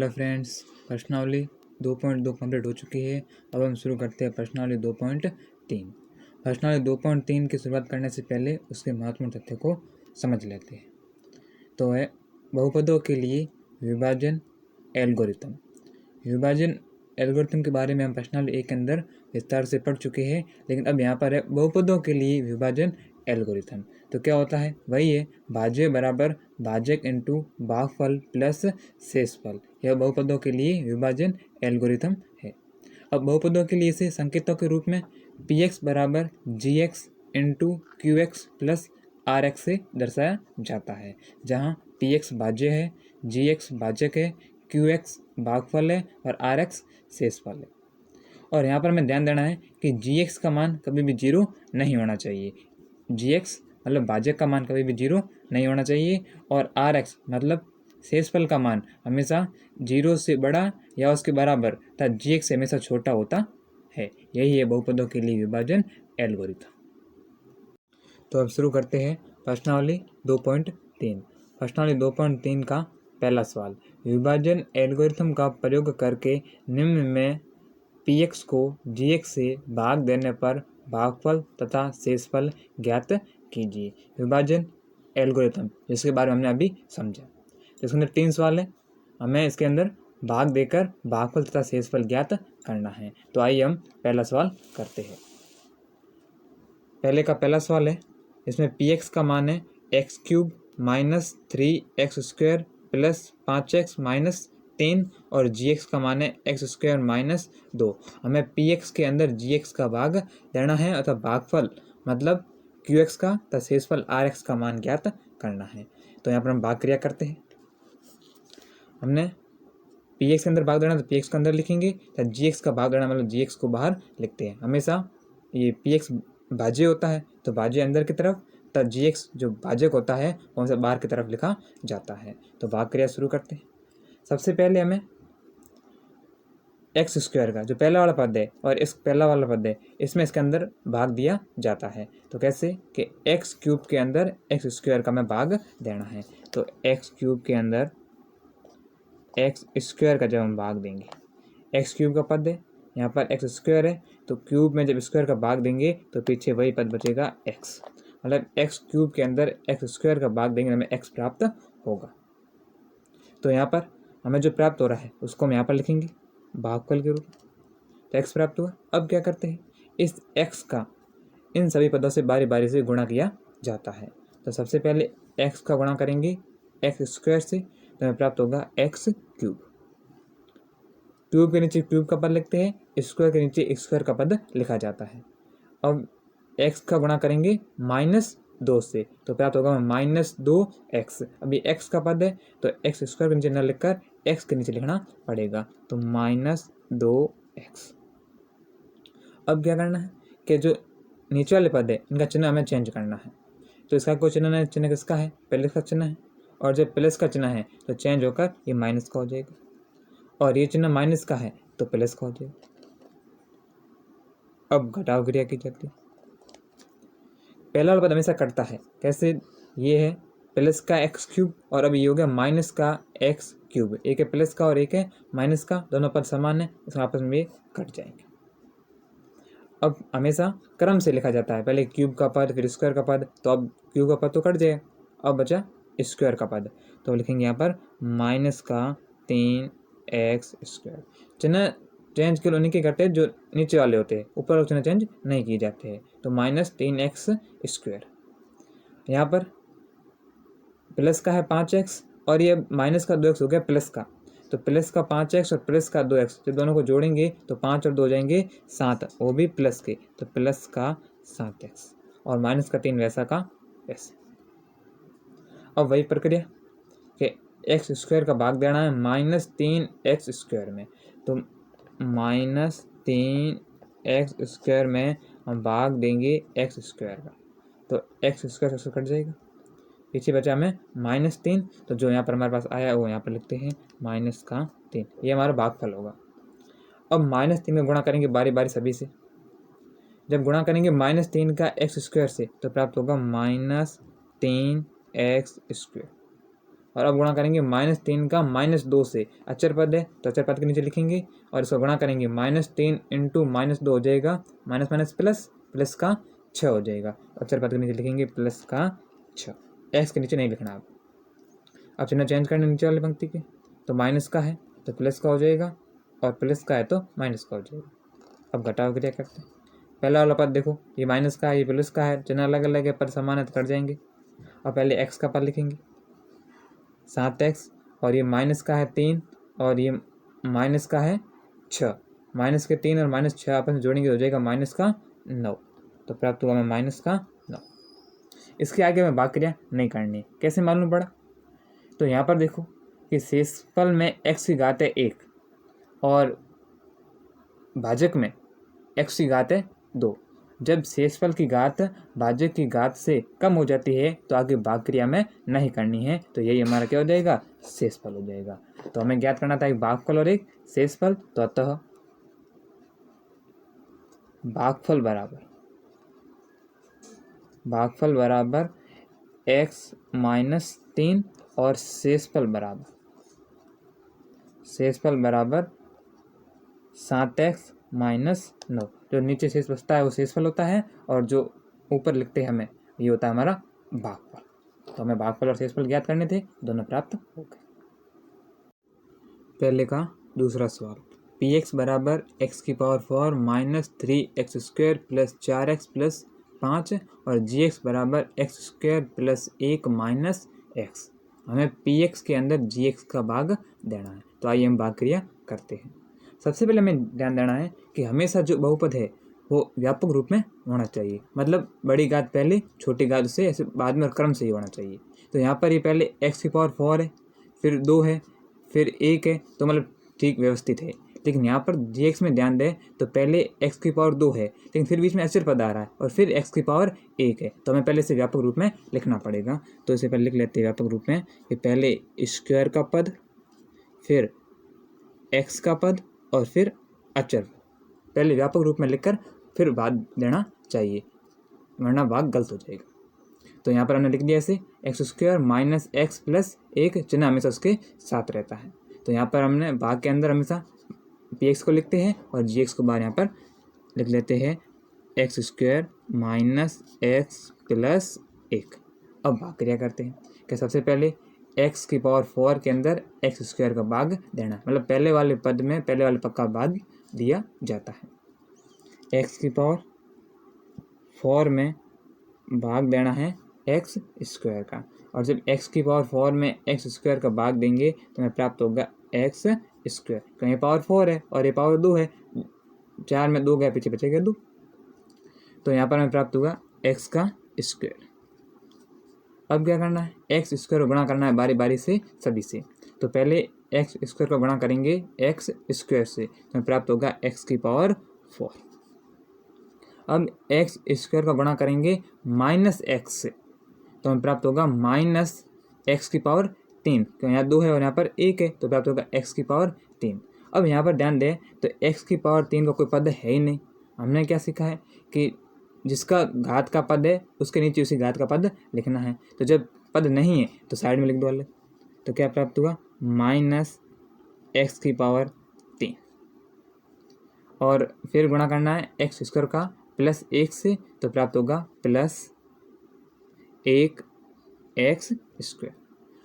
Hello friends, प्रश्नावली 2.2 complete हो चुकी है। अब हम शुरू करते हैं प्रश्नावली 2.3। प्रश्नावली 2.3 की शुरुआत करने से पहले उसके महत्वपूर्ण तथ्य को समझ लेते हैं। तो है बहुपदों के लिए विभाजन एल्गोरिथम। विभाजन एल्गोरिथम के बारे में हम प्रश्नावली 1 के अंदर विस्तार से पढ़ चुके हैं, लेकिन अब यहाँ पर है बहुपदों के लिए विभाजन एल्गोरिथम। तो क्या होता है, वही है भाज्य बराबर भाजक इंटू भागफल प्लस शेषफल। यह बहुपदों के लिए विभाजन एल्गोरिथम है। अब बहुपदों के लिए इसे संकेतों के रूप में px बराबर gx into q x plus r x से दर्शाया जाता है, जहाँ px भाज्य है, gx भाजक है, qx भागफल है और rx शेषफल है। और यहाँ पर हमें ध्यान देना है कि gx का मान कभी भी जीरो नहीं होना चाहिए। gx मतलब भाजक का मान कभी भी जीरो नहीं होना चाहिए, और rx मतलब शेषफल का मान हमेशा जीरो से बड़ा या उसके बराबर तथा gx से हमेशा छोटा होता है। यही है बहुपदों के लिए विभाजन एल्गोरिथम। तो अब शुरू करते हैं प्रश्नावली 2.3। प्रश्नावली 2.3 का पहला सवाल, विभाजन एल्गोरिथम का प्रयोग करके निम्न में px को gx से भाग देने पर भागफल तथा शेषफल ज्ञात कीजिए। विभाजन एल्गोरिथम जिसके बारे में हमने अभी समझा। इसके अंदर 3 सवाल है, हमें इसके अंदर भाग देकर भागफल तथा शेषफल ज्ञात करना है। तो आइए हम पहला सवाल करते हैं। पहले का पहला सवाल है, इसमें px का मान है x cube minus 3x square plus 5x minus 3 और gx का मान है एक्स स्क्वायर माइनस 2। हमें px के अंदर gx का भाग देना है अथवा भागफल मतलब qx का तथा शेषफल rx का मान ज्ञात करना है। तो यहाँ पर हम भाग क्रिया करते हैं। हमने px के अंदर भाग देना तो px के अंदर लिखेंगे तथा gx का भाग देना मतलब gx को बाहर लिखते हैं। हमेशा ये px भाज्य होता है तो भाज्य अंदर की तरफ तथा gx जो भाजक होता है वो से बाहर की तरफ लिखा जाता है। तो भाग क्रिया शुरू करते हैं। सबसे पहले हमें एक्स स्क्वायर का जो पहला वाला पद है और इस पहला वाला पद है इसमें इसके अंदर भाग दिया जाता है। तो कैसे कि एक्स क्यूब के अंदर एक्स स्क्वायर का हमें भाग देना है। तो एक्स क्यूब के अंदर एक्स स्क्वायर का जब हम भाग देंगे, एक्स क्यूब का पद है, यहाँ पर एक्स स्क्वायर है, तो क्यूब में जब स्क्वायर का भाग देंगे तो पीछे वही पद बचेगा एक्स, मतलब एक्स क्यूब के अंदर एक्स स्क्वायर का भाग देंगे हमें एक्स प्राप्त होगा। तो यहाँ पर हमें जो प्राप्त हो रहा है उसको हम यहाँ पर लिखेंगे भागफल के रूप में। तो एक्स प्राप्त हुआ। अब क्या करते हैं, इस एक्स का इन सभी पदों से बारी बारी से गुणा किया जाता है। तो सबसे पहले एक्स का गुणा करेंगे एक्स स्क्वायर से, तो हमें प्राप्त होगा एक्स क्यूब। क्यूब के नीचे क्यूब का पद लिखते हैं, स्क्वायर के नीचे स्क्वायर का पद लिखा जाता है। अब एक्स का गुणा करेंगे माइनस 2 से, तो प्राप्त होगा माइनस 2x। अभी x का पद है तो एक्स स्क्वायर के नीचे न लिखकर x के नीचे लिखना पड़ेगा, तो माइनस 2x। अब क्या करना है कि जो नीचे वाले पद है इनका चिन्ह हमें चेंज करना है। तो इसका कोई चिन्ह नहीं, चिन्ह किसका है, प्लस का चिन्ह है, और जब प्लस का चिन्ह है तो चेंज होकर ये माइनस का हो जाएगा, और ये चिन्ह माइनस का है तो प्लस का हो जाएगा। अब घटाव क्रिया की जाती है। पहला वाला पद हमेशा कटता है, कैसे, ये है प्लस का एक्स क्यूब और अब ये हो गया माइनस का एक्स क्यूब। एक है प्लस का और एक है माइनस का, दोनों पद समान है, इसमें आपस में कट जाएंगे। अब हमेशा क्रम से लिखा जाता है, पहले क्यूब का पद फिर स्क्वायर का पद, तो अब क्यूब का पद तो कट जाएगा, अब बचा स्क्वायर का पद, तो लिखेंगे यहाँ पर माइनस का 3x स्क्वायर। चिन्ह चेंज के उन्हीं के करते हैं जो नीचे वाले होते हैं, ऊपर वाले चिन्ह चेंज नहीं किए जाते हैं। तो माइनस 3x स्क्वायर, यहाँ पर प्लस का है 5x और ये माइनस का 2x हो गया प्लस का, तो प्लस का 5x और प्लस का 2x जब दोनों को जोड़ेंगे तो 5 और 2 हो जाएंगे 7, वो भी प्लस के, तो प्लस का 7x और माइनस का 3 वैसा का वैसे। अब वही प्रक्रिया कि एक्स स्क्वायर का भाग देना है माइनस 3x स्क्वायर में, तो माइनस 3x स्क्वायर में हम भाग देंगे एक्स स्क्वायर का, तो एक्स स्क्वायर से कट जाएगा, पीछे बचा हमें माइनस 3, तो जो यहाँ पर हमारे पास आया वो यहाँ पर लिखते हैं माइनस का 3, ये हमारा भागफल होगा। अब माइनस 3 में गुणा करेंगे बारी बारी सभी से, जब गुणा करेंगे माइनस 3 का एक्स स्क्वायर से तो प्राप्त होगा माइनस 3x स्क्वायर। और अब गुणा करेंगे -3 का -2 से। अचर पद है तो अचर पद के नीचे लिखेंगे और इसको गुणा करेंगे। -3 इंटू -2 हो जाएगा माइनस माइनस प्लस, प्लस का 6 हो जाएगा। अचर पद के नीचे लिखेंगे प्लस का 6, एक्स के नीचे नहीं लिखना। अब चिन्ह चेंज करने नीचे वाली पंक्ति के, तो माइनस का है तो प्लस का हो जाएगा और प्लस का है तो माइनस का हो जाएगा। अब घटाव क्रिया करते हैं। पहला वाला पद देखो, ये माइनस का है, ये प्लस का है, चिन्ह अलग अलग है, पद समान है तो कट जाएंगे। अब पहले एक्स का पद लिखेंगे 7x, और ये माइनस का है 3 और ये माइनस का है 6। माइनस के 3 और -6 आपस में जोड़ेंगे हो जाएगा माइनस का 9, तो प्राप्त होगा हमें माइनस का 9। इसके आगे हमें भाग क्रिया नहीं करनी है। कैसे मालूम पड़ा? तो यहाँ पर देखो कि शेषफल में x की घात है 1 और भाजक में x की घात है 2। जब शेषफल की घात भाजक की घात से कम हो जाती है तो आगे भाग क्रिया में नहीं करनी है, तो यही हमारा क्या हो जाएगा? शेषफल हो जाएगा। तो हमें ज्ञात करना था एक भागफल और एक शेषफल, तो अतः भागफल बराबर x - 3 और शेषफल बराबर 7x - 9। जो नीचे शेष बचता है वो शेषफल होता है और जो ऊपर लिखते हैं हमें ये होता है हमारा भागफल। तो हमें भागफल और शेषफल ज्ञात करने थे, दोनों प्राप्त हो गए। पहले का दूसरा सवाल, px बराबर x⁴ minus 3x² plus 4x plus 5 और gx बराबर x² प्लस 1 माइनस x। हमें px के अंदर gx का भाग देना है, तो आइए हम भाग क्रिया करते हैं। सबसे पहले हमें ध्यान देना है कि हमेशा जो बहुपद है वो व्यापक रूप में होना चाहिए, मतलब बड़ी घात पहले छोटी घात से ऐसे बाद में क्रम से ही होना चाहिए। तो यहाँ पर ये पहले x⁴ है, फिर 2 है, फिर 1 है, तो मतलब ठीक व्यवस्थित है। लेकिन यहाँ पर gx में ध्यान दें तो पहले x⁴ है लेकिन फिर बीच में अचर पद आ रहा है और फिर x⁴ है, तो हमें पहले से व्यापक रूप में लिखना पड़ेगा। तो इसे पहले लिख लेते हैं व्यापक रूप में कि पहले स्क्वायर का पद, फिर x का पद और फिर अचर। पहले व्यापक रूप में लिखकर फिर भाग देना चाहिए, वरना भाग गलत हो जाएगा। तो यहाँ पर हमने लिख दिया ऐसे x² माइनस x प्लस 1, चिन्ह हमेशा उसके साथ रहता है। तो यहाँ पर हमने भाग के अंदर हमेशा px को लिखते हैं और gx को बाहर यहाँ पर लिख लेते हैं x² माइनस x प्लस 1। अब भाग क्रिया करते हैं कि सबसे पहले x⁴ के अंदर x² का भाग देना, मतलब पहले वाले पद में पहले वाले पद का भाग दिया जाता है। x⁴ में भाग देना है x² का, और जब x⁴ में x² का भाग देंगे तो हमें प्राप्त होगा x²। तो ये पावर 4 है और ये पावर 2 है, 4 में 2 गया, पीछे बचेगा 2, तो यहाँ पर हमें प्राप्त होगा x²। अब क्या करना है? x² को गुणा करना है बारी बारी से सभी से। तो पहले x² को गुणा करेंगे x² से, तो प्राप्त होगा x⁴। अब x² का गुणा करेंगे -x से, तो हमें प्राप्त होगा -x⁴, क्यों यहाँ 2 है और यहाँ पर 1 है, तो प्राप्त होगा x⁴। अब यहाँ पर ध्यान दें तो x⁴ का कोई पद है ही नहीं। हमने क्या सीखा है कि जिसका घात का पद है उसके नीचे उसी घात का पद लिखना है। तो जब पद नहीं है तो साइड में लिख दो अलग। तो क्या प्राप्त हुआ? -x⁴, और फिर गुणा करना है x² का प्लस 1 से, तो प्राप्त होगा प्लस 1x²।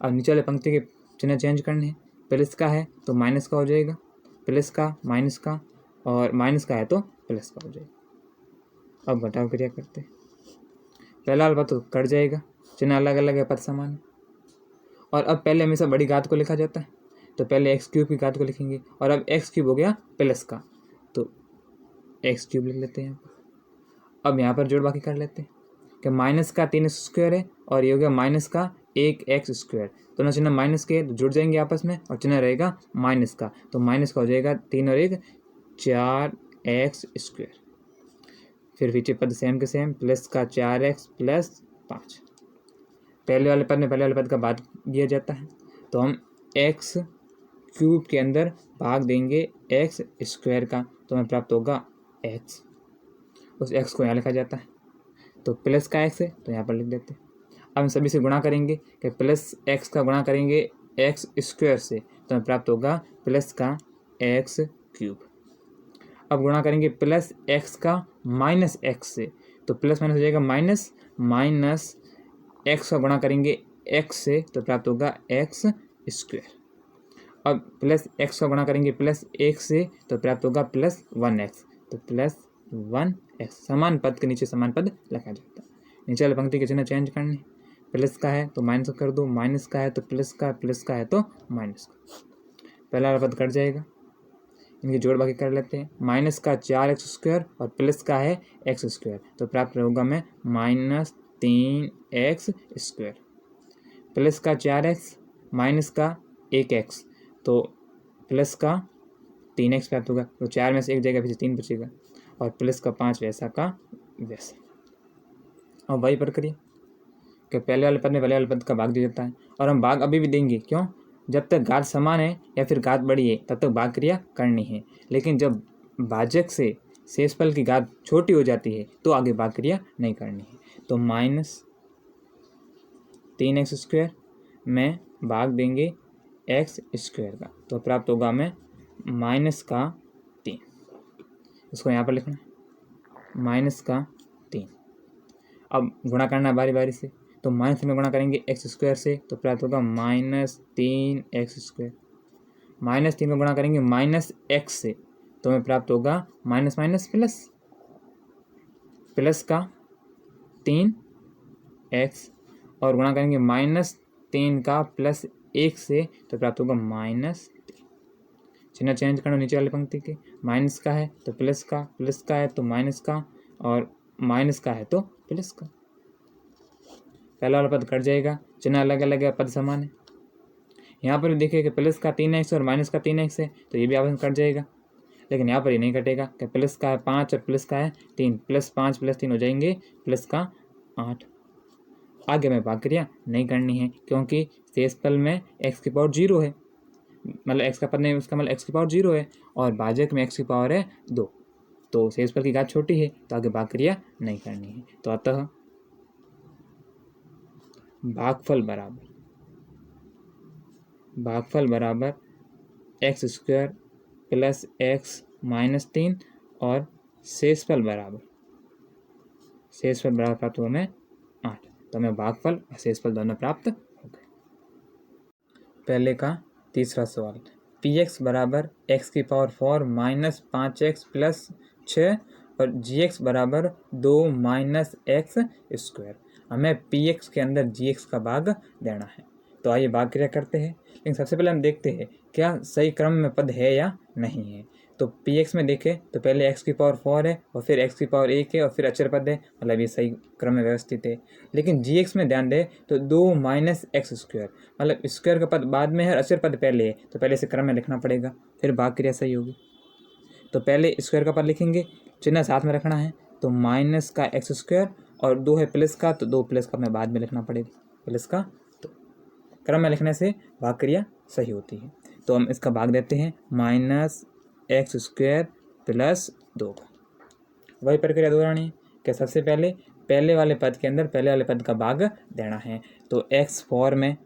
अब नीचे वाले पंक्ति के चिन्ह चेंज करने हैं। प्लस का है तो माइनस का हो जाएगा, प्लस का माइनस का, और माइनस का है तो प्लस का हो जाएगा। अब घटाव क्रिया करते हैं। पहला वाला पद तो कट जाएगा, चिन्ह अलग अलग है, पद समान है। और अब पहले हमेशा बड़ी घात को लिखा जाता है, तो पहले x³ की घात को लिखेंगे, और अब x³ हो गया प्लस का, तो x³ लिख लेते हैं यहाँ पर। अब यहाँ पर जोड़ बाकी कर लेते हैं कि माइनस का 3x² है और ये हो गया माइनस का 1x²। दोनों चिन्ह माइनस के तो जुड़ जाएंगे आपस में और चिन्ह रहेगा माइनस का, तो माइनस का हो जाएगा 3 और 1 4x²। फिर पीछे पद सेम के सेम, प्लस का 4x प्लस 5। पहले वाले पद में पहले वाले पद का भाग दिया जाता है, तो हम x³ के अंदर भाग देंगे x² का, तो हमें प्राप्त होगा x। उस x को यहाँ लिखा जाता है, तो प्लस का x है तो यहाँ पर लिख देते हैं। अब हम सभी से गुणा करेंगे कि प्लस एक्स का गुणा करेंगे एक्स स्क्वायर से, तो हमें प्राप्त होगा प्लस का एक्स क्यूब। अब गुणा करेंगे प्लस एक्स का माइनस एक्स से, तो प्लस माइनस हो जाएगा माइनस, माइनस एक्स का गुणा करेंगे एक्स से, तो प्राप्त होगा एक्स स्क्वायर। अब प्लस एक्स का गुणा करेंगे प्लस एक से, तो प्राप्त होगा प्लस 1x, तो प्लस 1x। समान पद के नीचे समान पद लिखा जाता है। नीचे वाली पंक्ति के चिन्ह चेंज करने, प्लस का है तो माइनस कर दो, माइनस का है तो प्लस का, प्लस का है तो माइनस का। पहला वाला पद कट जाएगा, इनकी जोड़ बाकी कर लेते हैं। माइनस का 4x स्क्वायर और प्लस का है एक्स स्क्वायर, तो प्राप्त होगा में माइनस 3x स्क्वायर। प्लस का 4x माइनस का 1x, तो प्लस का 3x प्राप्त होगा, तो 4 में से एक जगह फिर 3 बचेगा, और प्लस का 5 वैसा का वैसा। और वही प्रक्रिया कि पहले वाले पद में पहले वाले पद का भाग दिया जाता है, और हम भाग अभी भी देंगे। क्यों? जब तक घात समान है या फिर घात बड़ी है तब तक भाग क्रिया करनी है, लेकिन जब भाजक से शेषफल की घात छोटी हो जाती है तो आगे भाग क्रिया नहीं करनी है। तो माइनस 3x स्क्वायर में भाग देंगे एक्स स्क्वायर का, तो प्राप्त होगा हमें माइनस का 3। इसको यहाँ पर लिखना है माइनस का 3। अब गुणा करना है बारी बारी से, तो माइनस में गुणा करेंगे एक्स स्क्वायर से, तो प्राप्त होगा माइनस 3x स्क्वायर। माइनस 3 में गुणा करेंगे माइनस एक्स से, तो हमें प्राप्त होगा माइनस माइनस प्लस, प्लस का 3x, और गुणा करेंगे माइनस 3 का प्लस 1 से, तो प्राप्त होगा माइनस 3। चिन्ह चेंज करना नीचे वाली पंक्ति के, माइनस का है तो प्लस का, प्लस का है तो माइनस का, और माइनस का है तो प्लस का। पहला वाला पद कट जाएगा, चिन्ह अलग अलग है, पद समान है। यहाँ पर भी देखिए कि प्लस का 3x और माइनस का 3x है, तो ये भी आपस में कट जाएगा, लेकिन यहाँ पर ये नहीं कटेगा कि प्लस का है 5 और प्लस का है 3, प्लस 5 प्लस 3 हो जाएंगे प्लस का 8। आगे में भाग क्रिया नहीं करनी है, क्योंकि शेषफल में x की पावर 0 है, मतलब x का पद नहीं, उसका मतलब x की पावर 0 है, और भाजक में x की पावर है 2, तो शेषफल की घात छोटी है, तो आगे भाग क्रिया नहीं करनी है। तो अतः भागफल बराबर x square plus x minus 3, और शेषफल बराबर प्राप्त हुआ हमें 8, तो हमें भागफल और शेषफल दोनों प्राप्त हो गए। पहले का तीसरा सवाल, पी एक्स बराबर एक्स की पावर 4 माइनस 5x प्लस 6 और जी एक्स बराबर 2 माइनस एक्स स्क्वायर। हमें पी एक्स के अंदर जी एक्स का भाग देना है, तो आइए भाग क्रिया करते हैं। लेकिन सबसे पहले हम देखते हैं क्या सही क्रम में पद है या नहीं है। तो पी एक्स में देखें तो पहले एक्स की पावर 4 है, और फिर एक्स की पावर 1 है, और फिर अचर पद है, मतलब ये सही क्रम में व्यवस्थित है। लेकिन जी एक्स में ध्यान दें तो 2 माइनस एक्स स्क्वायर, मतलब स्क्वायर का पद बाद में है, अचर पद पहले है, तो पहले से क्रम में लिखना पड़ेगा, फिर भाग क्रिया सही होगी। तो पहले स्क्वायर का पद लिखेंगे, चिन्ह साथ में रखना है, तो माइनस का एक्स स्क्वायर, और 2 है प्लस का, तो 2 प्लस का हमें बाद में लिखना पड़ेगा, प्लस का। तो क्रम में लिखने से भाग क्रिया सही होती है। तो हम इसका भाग देते हैं माइनस एक्स स्क्वायर प्लस 2 का। वही प्रक्रिया दोहरानी है कि सबसे पहले वाले पद के अंदर पहले वाले पद का भाग देना है, तो x4 में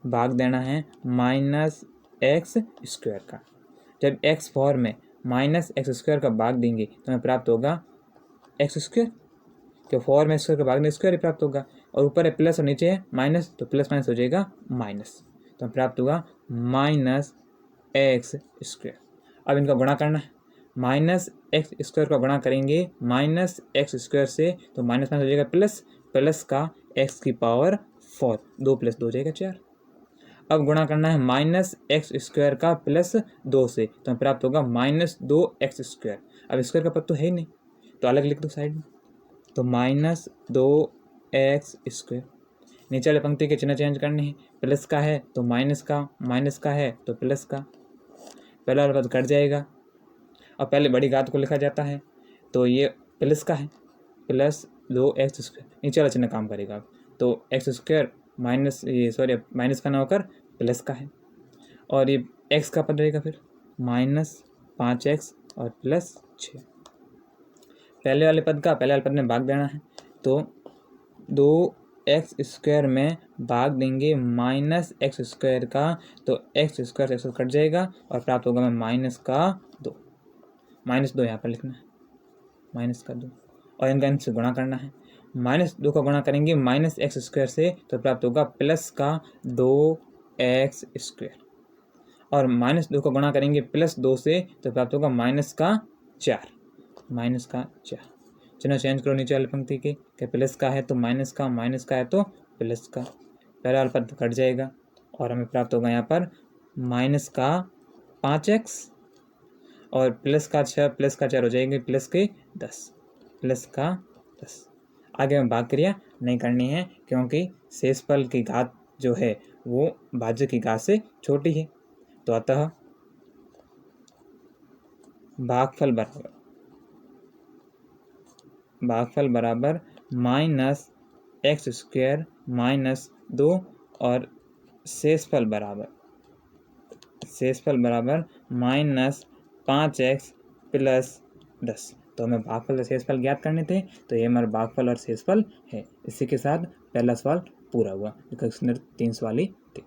भाग देना है माइनस एक्स स्क्वायर का। जब x4 में माइनस एक्स स्क्वायर का भाग देंगे तो हमें प्राप्त होगा एक्स स्क्वायर, तो 4 में स्क्वायर का भाग में स्क्वायर ही प्राप्त होगा, और ऊपर है प्लस और नीचे है माइनस, तो प्लस माइनस हो जाएगा माइनस, तो प्राप्त होगा माइनस एक्स स्क्वायर। अब इनका गुणा करना है, माइनस एक्स स्क्वायर का गुणा करेंगे माइनस एक्स स्क्वायर से, तो माइनस माइनस हो जाएगा प्लस, प्लस का एक्स की पावर 4, 2 प्लस 2 हो जाएगा 4। अब गुणा करना है माइनस एक्स स्क्वायर का प्लस 2 से, तो प्राप्त होगा माइनस 2x स्क्वायर। अब स्क्वायर का पद तो है ही नहीं, तो अलग लिख दो साइड में, तो माइनस 2x स्क्वायर। नीचे वाले पंक्ति के चिन्ह चेंज करने हैं, प्लस का है तो माइनस का, माइनस का है तो प्लस का। पहला वाला पद कट जाएगा, और पहले बड़ी घात को लिखा जाता है, तो ये प्लस का है, प्लस 2x स्क्वायर। नीचे वाला चिन्ह काम करेगा, तो एक्स स्क्वायर माइनस माइनस का ना होकर प्लस का है, और ये x का पद रहेगा फिर माइनस 5x और प्लस 6। पहले वाले पद में भाग देना है, तो 2 एक्स स्क्वायर में भाग देंगे माइनस एक्स स्क्वायर का, तो एक्स स्क्वायर से एक्स कट जाएगा और प्राप्त होगा हमें माइनस का 2। -2 यहाँ पर लिखना है, माइनस का 2, और इनका इनसे गुणा करना है। -2 का गुणा करेंगे माइनस एक्स स्क्वायर से तो प्राप्त होगा प्लस का 2x स्क्वायर, और -2 का गुणा करेंगे +2 से तो प्राप्त होगा माइनस का 4। चिन्ह चेंज करो नीचे वाली पंक्ति के प्लस का है तो माइनस का, माइनस का है तो प्लस का, पहला वाला पद कट जाएगा और हमें प्राप्त होगा यहाँ पर माइनस का 5x और प्लस का 6 प्लस का 4 हो जाएंगे प्लस के 10, प्लस का 10। आगे हमें भाग क्रिया नहीं करनी है क्योंकि शेषफल की घात जो है वो भाज्य की घात से छोटी है, तो अतः भागफल बराबर माइनस एक्स स्क्वायर माइनस 2 और शेषफल बराबर माइनस 5x प्लस 10। तो हमें भागफल और शेषफल ज्ञात करने थे, तो ये हमारा भागफल और शेषफल है। इसी के साथ पहला सवाल पूरा हुआ, जो कक्षा 3 सवाल ही थे।